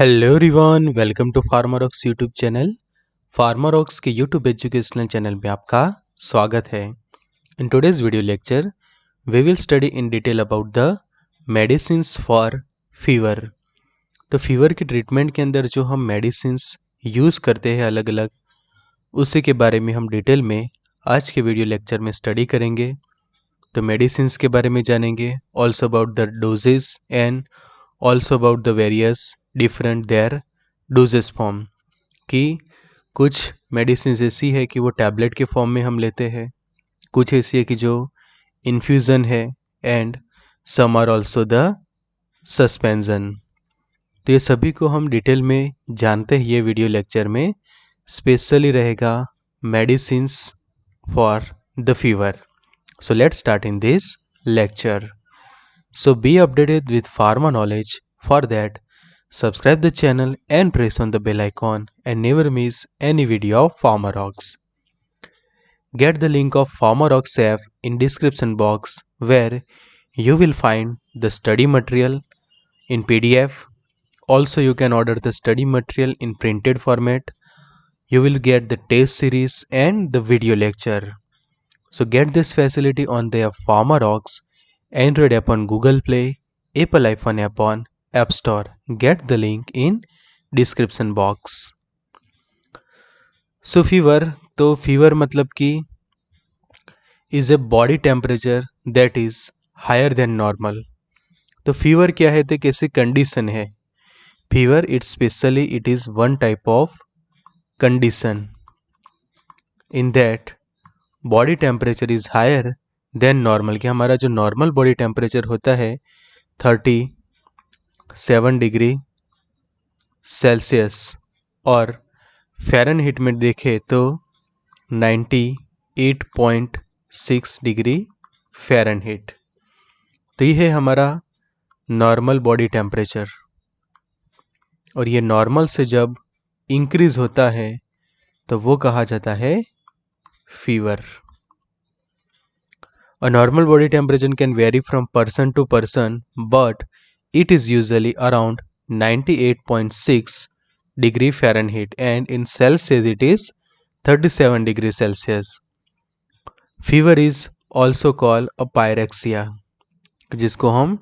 Hello everyone, welcome to Pharmarocks YouTube channel. Pharmarocks के YouTube educational channel में आपका स्वागत है। In today's video lecture we will study in detail about the medicines for fever. तो fever के treatment के अंदर जो हम मेडिसिन्स यूज़ करते हैं अलग अलग, उसी के बारे में हम डिटेल में आज के वीडियो लेक्चर में स्टडी करेंगे। तो मेडिसिन्स के बारे में जानेंगे, also about the doses and also about the various different their doses form. कि कुछ मेडिसिन ऐसी है कि वो टैबलेट के फॉर्म में हम लेते हैं, कुछ ऐसी है कि जो इन्फ्यूज़न है, and some are also the suspension. तो ये सभी को हम डिटेल में जानते हैं ये वीडियो लेक्चर में। स्पेशली रहेगा medicines for the fever. So let's start in this lecture. So be updated with pharma knowledge. For that, subscribe the channel and press on the bell icon and never miss any video of PharmaRocks. Get the link of PharmaRocks app in description box where you will find the study material in PDF. Also, you can order the study material in printed format. You will get the test series and the video lecture. So get this facility on their PharmaRocks Android app on Google Play, Apple iPhone app on App Store. Get the link in description box. So fever, तो fever मतलब कि is a body temperature that is higher than normal. तो fever क्या है, तो कैसी condition है? Fever it is one type of condition in that body temperature is higher than normal. कि हमारा जो नॉर्मल बॉडी टेम्परेचर होता है 37 डिग्री सेल्सियस, और फ़ारेनहीट में देखें तो 98.6 डिग्री फ़ारेनहीट। तो ये है हमारा नॉर्मल बॉडी टेम्परेचर, और ये नॉर्मल से जब इंक्रीज़ होता है तो वो कहा जाता है fever. A normal body temperature can vary from person to person, but it is usually around 98.6 degree Fahrenheit, and in Celsius it is 37 degrees Celsius. Fever is also called a pyrexia, जिसको हम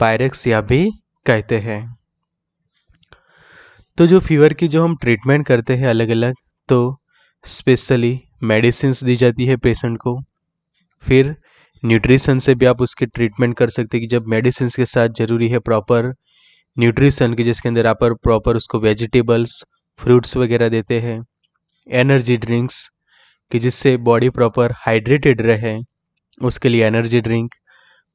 pyrexia भी कहते हैं। तो जो fever की जो हम ट्रीटमेंट करते हैं अलग अलग, तो स्पेशली मेडिसिन्स दी जाती है पेशेंट को। फिर न्यूट्रिशन से भी आप उसकी ट्रीटमेंट कर सकते हैं कि जब मेडिसिन के साथ ज़रूरी है प्रॉपर न्यूट्रिशन की, जिसके अंदर आप प्रॉपर उसको वेजिटेबल्स, फ्रूट्स वगैरह देते हैं। एनर्जी ड्रिंक्स कि जिससे बॉडी प्रॉपर हाइड्रेटेड रहे, उसके लिए एनर्जी ड्रिंक।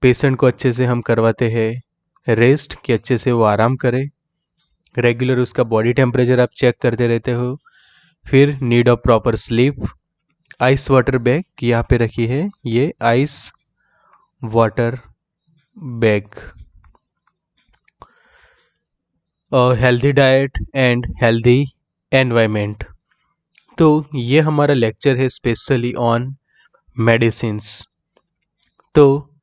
पेशेंट को अच्छे से हम करवाते हैं रेस्ट, कि अच्छे से वो आराम करे। रेगुलर उसका बॉडी टेम्परेचर आप चेक करते रहते हो। फिर need of proper sleep. Ice water bag की यहाँ पे रखी है, ये ice water bag. Healthy diet and healthy environment. तो ये हमारा लेक्चर है स्पेशली ऑन मेडिसिन्स। तो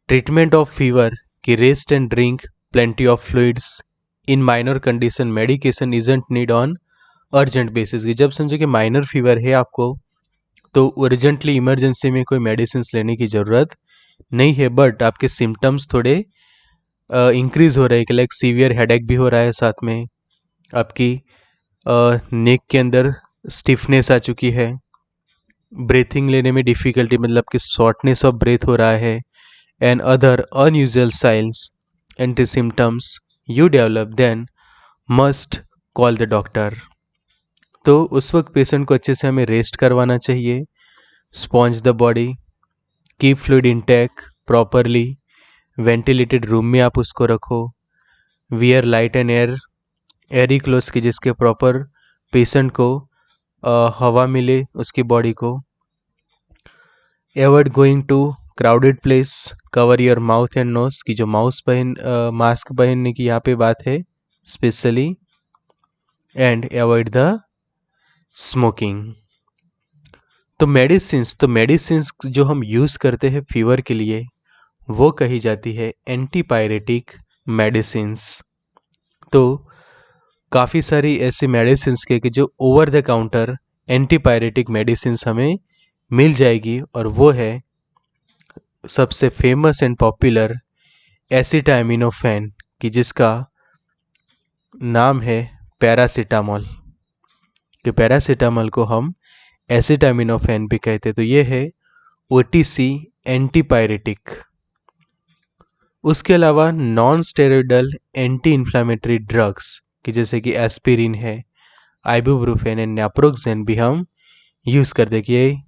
ट्रीटमेंट ऑफ फीवर की rest and drink plenty of fluids in minor condition, medication isn't need on urgent basis. की जब समझो कि माइनर फीवर है आपको, तो अर्जेंटली इमरजेंसी में कोई मेडिसिन लेने की ज़रूरत नहीं है, बट आपके सिम्टम्स थोड़े इंक्रीज़ हो रहे हैं, कि लाइक सीवियर हेडेक भी हो रहा है, साथ में आपकी नेक के अंदर स्टिफनेस आ चुकी है, ब्रीथिंग लेने में डिफ़िकल्टी, मतलब कि शॉर्टनेस ऑफ ब्रेथ हो रहा है, and other unusual science and symptoms you develop, then must call the doctor. तो उस वक्त पेशेंट को अच्छे से हमें रेस्ट करवाना चाहिए, sponge the body, keep fluid intake properly, ventilated room में आप उसको रखो। Wear light and Airy clothes की, जिसके प्रॉपर पेशेंट को हवा मिले उसकी बॉडी को। Avoid going to crowded place, cover your mouth and nose की, जो मास्क पहनने की यहाँ पे बात है specially, and avoid the smoking. तो मेडिसिन्स जो हम यूज़ करते हैं फीवर के लिए, वो कही जाती है एंटीपायरेटिक मेडिसिन्स। तो काफ़ी सारी ऐसी मेडिसिन्स के कि जो over the counter antipyretic medicines हमें मिल जाएगी, और वो है सबसे फेमस एंड पॉपुलर एसिटामिनोफेन, कि जिसका नाम है पैरासीटामोल। कि पैरासीटामोल को हम एसिटामिनोफेन भी कहते हैं। तो ये है ओटीसी एंटीपायरेटिक। उसके अलावा non steroidal anti inflammatory drugs, कि जैसे कि एस्पिरिन है, आइबुप्रोफेन एंड नैप्रोक्सेन भी हम यूज़ करते। कि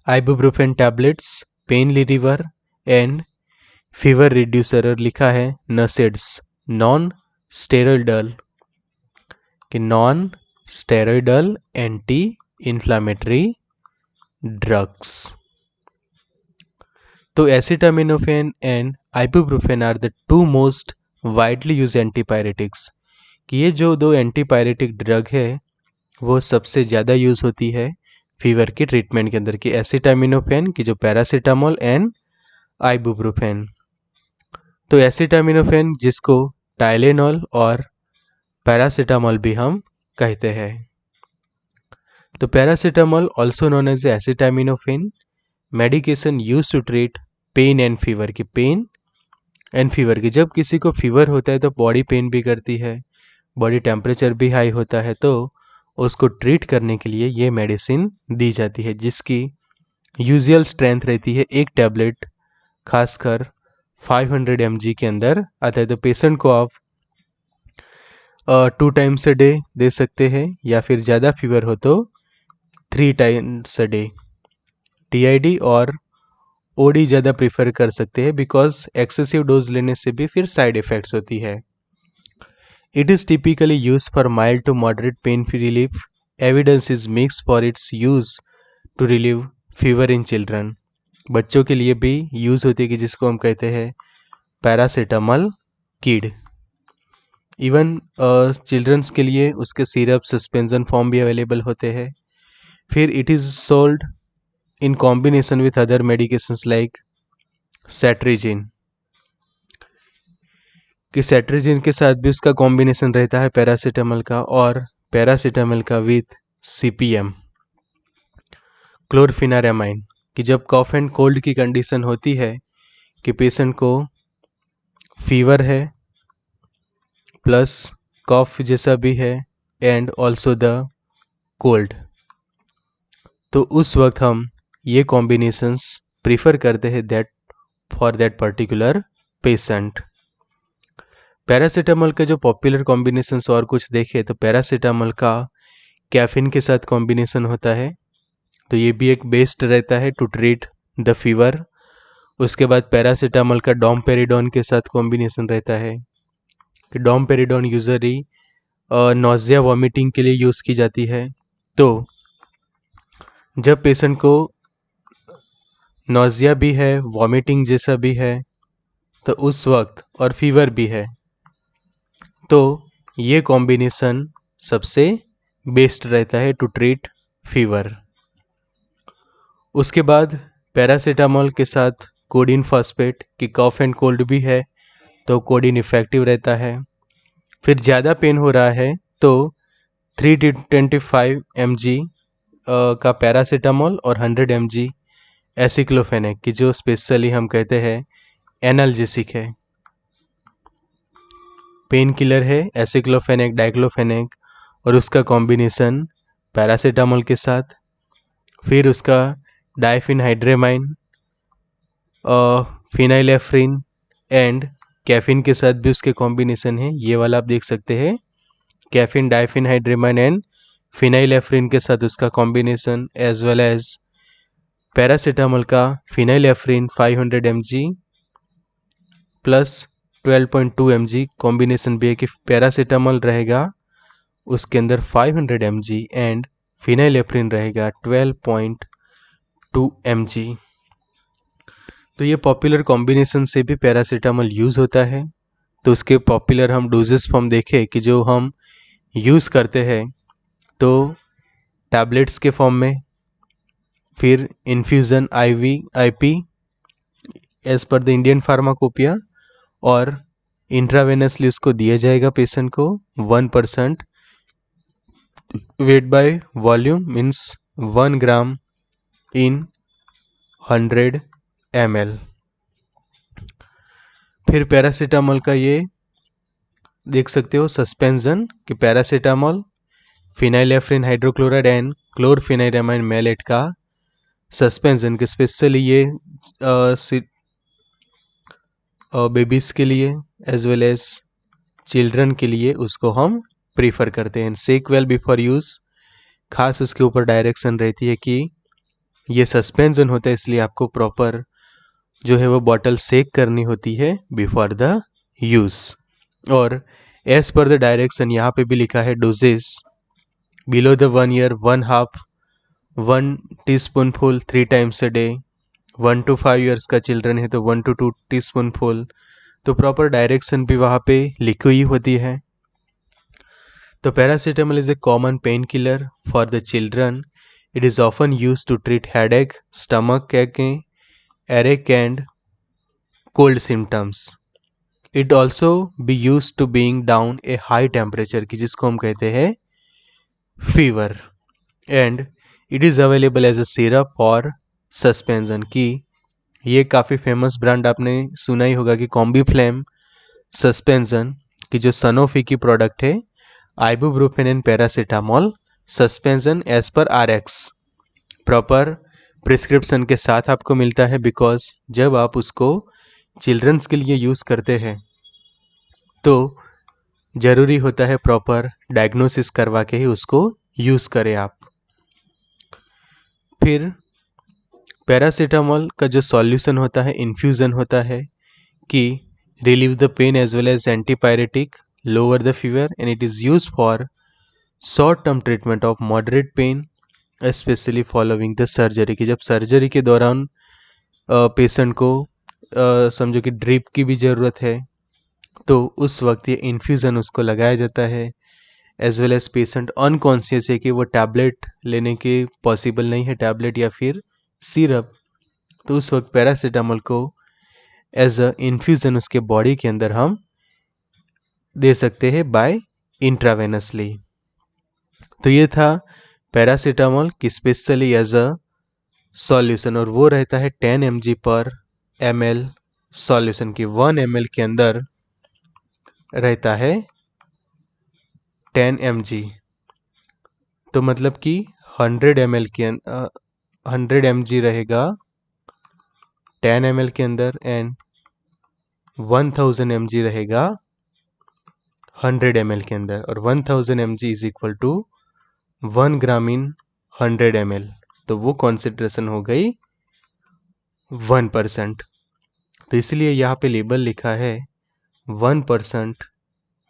ibuprofen tablets pain reliever and fever reducer, और लिखा है नसेड्स नॉन स्टेरॉइडल, कि non steroidal anti inflammatory drugs. तो acetaminophen and ibuprofen are the two most widely use antipyretics. कि ये जो दो एंटीपायरेटिक ड्रग है वो सबसे ज़्यादा यूज़ होती है फीवर के ट्रीटमेंट के अंदर। कि एसिटामिनोफेन की जो पैरासीटामोल एंड आइबुप्रोफेन। तो एसिटामिनोफेन जिसको टाइलेनॉल और पैरासीटामोल भी हम कहते हैं। तो paracetamol also known as acetaminophen medication use to treat pain and fever. की पेन एंड फीवर की जब किसी को फीवर होता है तो बॉडी पेन भी करती है, बॉडी टेम्परेचर भी हाई होता है, तो उसको ट्रीट करने के लिए ये मेडिसिन दी जाती है, जिसकी यूजुअल स्ट्रेंथ रहती है एक टैबलेट खासकर 500 mg के अंदर आता है। तो पेशेंट को आप 2 टाइम्स अ डे दे सकते हैं, या फिर ज़्यादा फीवर हो तो 3 टाइम्स अ डे। टीआईडी और ओडी ज़्यादा प्रीफर कर सकते हैं, बिकॉज एक्सेसिव डोज लेने से भी फिर साइड इफ़ेक्ट्स होती है। It is typically use for mild to moderate pain relief. Evidence is mix for its use to relieve fever in children. बच्चों के लिए भी यूज़ होती है, कि जिसको हम कहते हैं पैरासीटामोल किड। इवन चिल्ड्रंस के लिए उसके सिरप सस्पेंशन फॉर्म भी अवेलेबल होते हैं। फिर it is sold in combination with other medications like cetirizine. कि सेट्रिजिन के साथ भी उसका कॉम्बिनेशन रहता है पैरासीटामोल का, और पैरासीटामोल का विथ सीपीएम क्लोरफिनारामाइन। कि जब कॉफ एंड कोल्ड की कंडीशन होती है कि पेशेंट को फीवर है प्लस कॉफ जैसा भी है एंड ऑल्सो द कोल्ड, तो उस वक्त हम ये कॉम्बिनेशंस प्रीफर करते हैं that for that particular patient. Paracetamol के जो पॉपुलर कॉम्बिनेशंस और कुछ देखें तो पैरासीटामोल का कैफीन के साथ कॉम्बिनेशन होता है, तो ये भी एक बेस्ट रहता है टू ट्रीट द फीवर। उसके बाद पैरासीटामोल का डोमपेरिडोन के साथ कॉम्बिनेशन रहता है, कि डोमपेरिडोन यूजली नोजिया वॉमिटिंग के लिए यूज़ की जाती है। तो जब पेशेंट को नोजिया भी है, वॉमिटिंग जैसा भी है, तो उस वक्त और फीवर भी है, तो ये कॉम्बिनेशन सबसे बेस्ट रहता है टू ट्रीट फीवर। उसके बाद पैरासीटामोल के साथ कोडिन फॉस्फेट, की कफ एंड कोल्ड भी है तो कोडिन इफेक्टिव रहता है। फिर ज़्यादा पेन हो रहा है तो 325 mg का पैरासीटामोल और 100 mg एसिक्लोफेनेक, की जो स्पेशली हम कहते हैं एनाल्जेसिक है, पेन किलर है एसिक्लोफेनेक डाइक्लोफेनेक, और उसका कॉम्बिनेशन पैरासीटामोल के साथ। फिर उसका डाइफिनहाइड्रेमाइन, फिनाइलेफ्रिन एंड कैफीन के साथ भी उसके कॉम्बिनेशन है। ये वाला आप देख सकते हैं, कैफीन डाइफिनहाइड्रेमाइन एंड फिनाइलेफ्रिन के साथ उसका combination, as well as paracetamol का phenylephrine 500 mg plus 12.2 mg combination भी है, कि पैरासीटामोल रहेगा उसके अंदर 500 mg एंड फिनाइलेफ्रिन रहेगा 12.2 mg। तो ये पॉपुलर कॉम्बिनेशन से भी पैरासीटामोल यूज़ होता है। तो उसके पॉपुलर हम डोजेस फॉर्म देखें कि जो हम यूज़ करते हैं, तो टैबलेट्स के फॉर्म में, फिर infusion IV IP as per the Indian pharmacopoeia, और इंट्रावेनसली उसको दिया जाएगा पेशेंट को 1%, weight by volume means 1 gram in 100 ml। फिर पैरासीटामोल का ये देख सकते हो सस्पेंशन कि paracetamol, phenylephrine hydrochloride and chlorpheniramine maleate का सस्पेंशन के स्पेशली ये बेबीज़ के लिए एज वेल एज चिल्ड्रन के लिए उसको हम प्रीफर करते हैं। सेक वेल बिफोर यूज़, खास उसके ऊपर डायरेक्शन रहती है कि ये सस्पेंशन होता है, इसलिए आपको प्रॉपर जो है वो बॉटल सेक करनी होती है बिफोर द यूज़। और एज पर द डायरेक्शन यहाँ पे भी लिखा है doses below the 1 year 1/2 टीस्पूनफुल 3 times a day. 1 to 5 years का चिल्ड्रन है तो 1 to 2 टीस्पूनफुल, तो प्रॉपर डायरेक्शन भी वहाँ पे लिखी हुई होती है। तो paracetamol is a common pain killer for the children. It is often use to treat headache, stomach ache, earache and cold symptoms. It also be use to being down a high temperature की जिसको हम कहते हैं fever. And it is available as a syrup और suspension की ये काफ़ी famous brand आपने सुना ही होगा कि कॉम्बीफ्लेम सस्पेंशन की जो सनोफी की प्रोडक्ट है, ibuprofen and paracetamol suspension as per RX proper prescription के साथ आपको मिलता है। बिकॉज जब आप उसको चिल्ड्रंस के लिए यूज़ करते हैं तो ज़रूरी होता है प्रॉपर डायग्नोसिस करवा के ही उसको यूज़ करें आप। फिर पैरासीटामोल का जो सॉल्यूशन होता है, इन्फ्यूज़न होता है कि relieve the pain as well as antipyretic, lower the fever and it is use for short term treatment of moderate pain specially following the surgery की जब सर्जरी के दौरान पेशेंट को समझो कि ड्रिप की भी ज़रूरत है तो उस वक्त ये इन्फ्यूज़न उसको लगाया जाता है। As well as patient unconscious है कि वो टैबलेट लेने के पॉसिबल नहीं है, टैबलेट या फिर सिरप, तो उस वक्त पैरासीटामोल को एज अ इन्फ्यूज़न उसके बॉडी के अंदर हम दे सकते हैं बाय इंट्रावेनसली। तो ये था पैरासीटामोल की स्पेशली एज अ सॉल्यूशन, और वो रहता है 10 mg/ml सॉल्यूशन की 1 ml के अंदर रहता है 10 mg, तो मतलब कि 100 ml के 100 mg रहेगा 10 ml के अंदर एंड 1000 mg रहेगा 100 ml के अंदर, और 1000 mg is equal to 1 gram in 100 ml, तो वो कॉन्सेंट्रेशन हो गई 1%। तो इसलिए यहाँ पे लेबल लिखा है 1%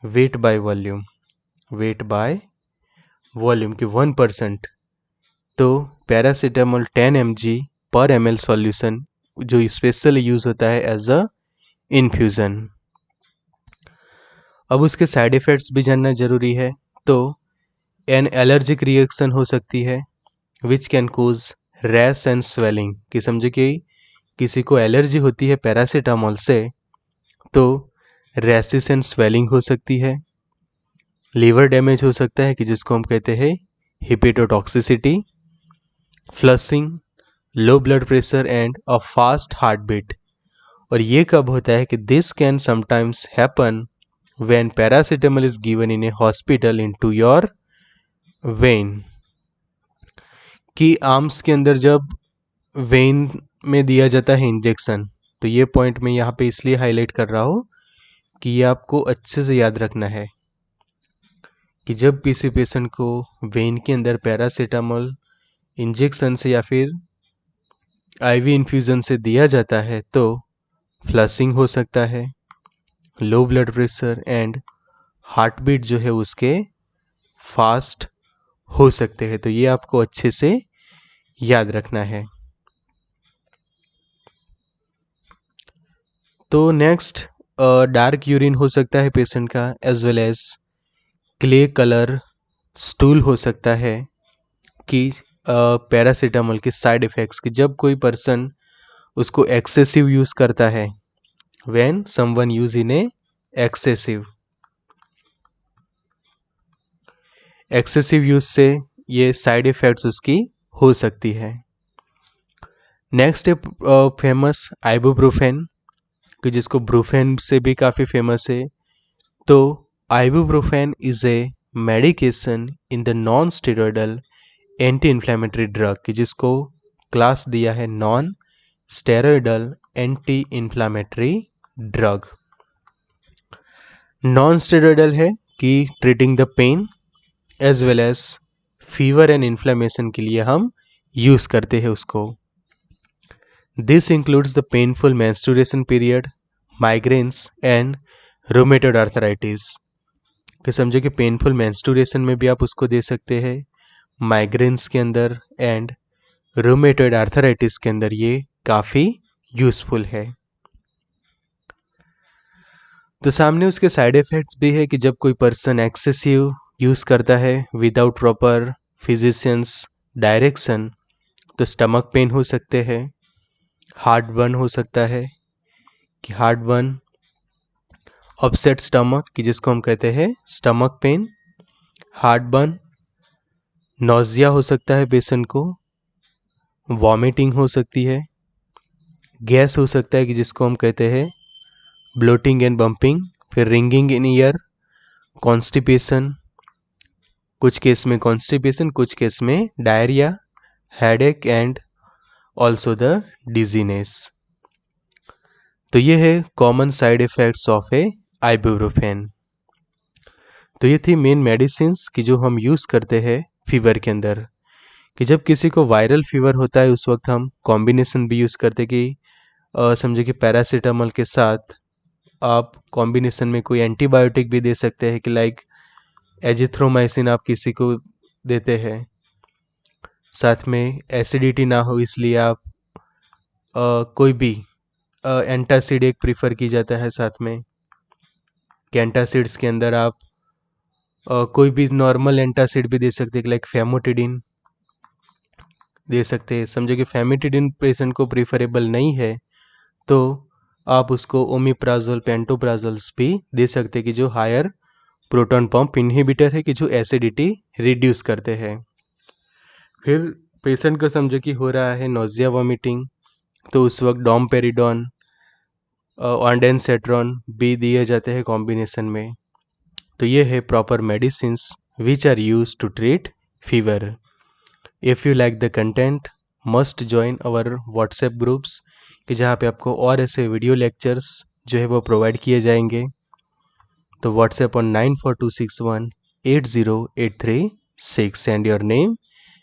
weight by volume, wait by volume की 1%। तो पैरासीटामोल 10 mg/ml सॉल्यूशन जो स्पेशली यूज़ होता है एज अ इन्फ्यूज़न। अब उसके साइड इफ़ेक्ट्स भी जानना ज़रूरी है। तो एन एलर्जिक रिएक्शन हो सकती है which can cause rash and swelling, कि समझे कि किसी को एलर्जी होती है पैरासीटामोल से तो रैशिस एंड स्वेलिंग हो सकती है। लीवर डैमेज हो सकता है कि जिसको हम कहते हैं hepatotoxicity, flushing, low blood pressure and a fast heart beat. और ये कब होता है कि this can sometimes happen when paracetamol is given in a hospital into your vein, कि आर्म्स के अंदर जब वेन में दिया जाता है इंजेक्शन। तो ये पॉइंट मैं यहाँ पे इसलिए हाईलाइट कर रहा हूँ कि ये आपको अच्छे से याद रखना है कि जब किसी पेशेंट को वेन के अंदर पैरासीटामोल इंजेक्शन से या फिर आईवी इन्फ्यूज़न से दिया जाता है तो फ्लशिंग हो सकता है, low blood pressure and heart beat जो है उसके फास्ट हो सकते हैं। तो ये आपको अच्छे से याद रखना है। तो नेक्स्ट डार्क यूरिन हो सकता है पेशेंट का, as well as clay colour stool हो सकता है कि पैरासीटामोल के साइड इफ़ेक्ट्स कि जब कोई पर्सन उसको एक्सेसिव यूज़ करता है, when someone use in A excessive use से ये साइड इफ़ेक्ट्स उसकी हो सकती है। नेक्स्ट है फेमस आइबुप्रोफेन, कि जिसको ब्रूफेन से भी काफ़ी फेमस है। तो ibuprofen is a medication in the non steroidal anti inflammatory drug, कि जिसको क्लास दिया है non steroidal anti inflammatory drug. Non steroidal है कि treating the pain as well as fever and inflammation के लिए हम यूज़ करते हैं उसको। This includes the painful menstruation period, migraines and rheumatoid arthritis. कि समझो कि पेनफुल मेंस्ट्रुएशन में भी आप उसको दे सकते हैं, माइग्रेन्स के अंदर एंड रूमेटॉइड आर्थराइटिस के अंदर ये काफ़ी यूज़फुल है। तो सामने उसके साइड इफ़ेक्ट्स भी है कि जब कोई पर्सन एक्सेसिव यूज़ करता है विदाउट प्रॉपर फिजिशियंस डायरेक्शन, तो स्टमक पेन हो सकते हैं, हार्ट बर्न हो सकता है, कि हार्ट बर्न, अपसेट स्टमक, कि जिसको हम कहते हैं stomach pain, heart burn, nausea हो सकता है पेशेंट को, वॉमिटिंग हो सकती है, गैस हो सकता है कि जिसको हम कहते हैं ब्लोटिंग एंड बम्पिंग, फिर रिंगिंग इन ईयर, कॉन्स्टिपेशन, कुछ केस में कॉन्स्टिपेशन, कुछ केस में diarrhoea, headache and also the dizziness. तो ये है common side effects of A ibuprofen. तो ये थी मेन मेडिसिन्स कि जो हम यूज़ करते हैं फीवर के अंदर, कि जब किसी को वायरल फीवर होता है उस वक्त हम कॉम्बिनेशन भी यूज़ करते कि समझे कि पैरासीटामोल के साथ आप कॉम्बिनेशन में कोई एंटीबायोटिक भी दे सकते हैं, कि लाइक एजिथ्रोमाइसिन आप किसी को देते हैं, साथ में एसिडिटी ना हो इसलिए आप कोई भी एंटासिड एक प्रीफर की जाता है साथ में, कि एंटासिड्स के अंदर आप कोई भी नॉर्मल एंटासिड भी दे सकते हैं, लाइक फेमोटिडिन दे सकते हैं। समझो कि फेमिटिडिन पेशेंट को प्रीफरेबल नहीं है तो आप उसको ओमिप्राजोल पेंटोप्राजोल्स भी दे सकते हैं, कि जो हायर प्रोटॉन पंप इनहिबिटर है, कि जो एसिडिटी रिड्यूस करते हैं। फिर पेशेंट को समझो कि हो रहा है नोजिया वॉमिटिंग, तो उस वक्त डोमपेरिडोन ऑन्डेनसेट्रॉन भी दिए जाते हैं कॉम्बिनेशन में। तो ये है proper medicines which are use to treat fever. If you like the content must join our WhatsApp groups, कि जहाँ पे आपको और ऐसे वीडियो लेक्चर्स जो है वो प्रोवाइड किए जाएंगे। तो WhatsApp on 9426180836, send your name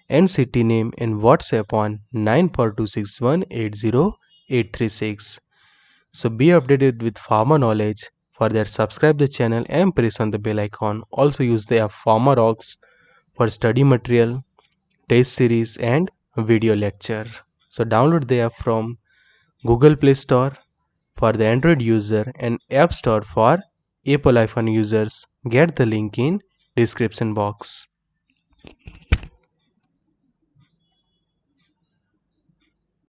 and city name in WhatsApp on 9426180836. So be updated with pharma knowledge. For that, subscribe the channel and press on the bell icon. Also use the app PharmaRocks for study material, test series and video lecture. So download the app from Google Play Store for the Android user and App Store for Apple iPhone users. Get the link in description box.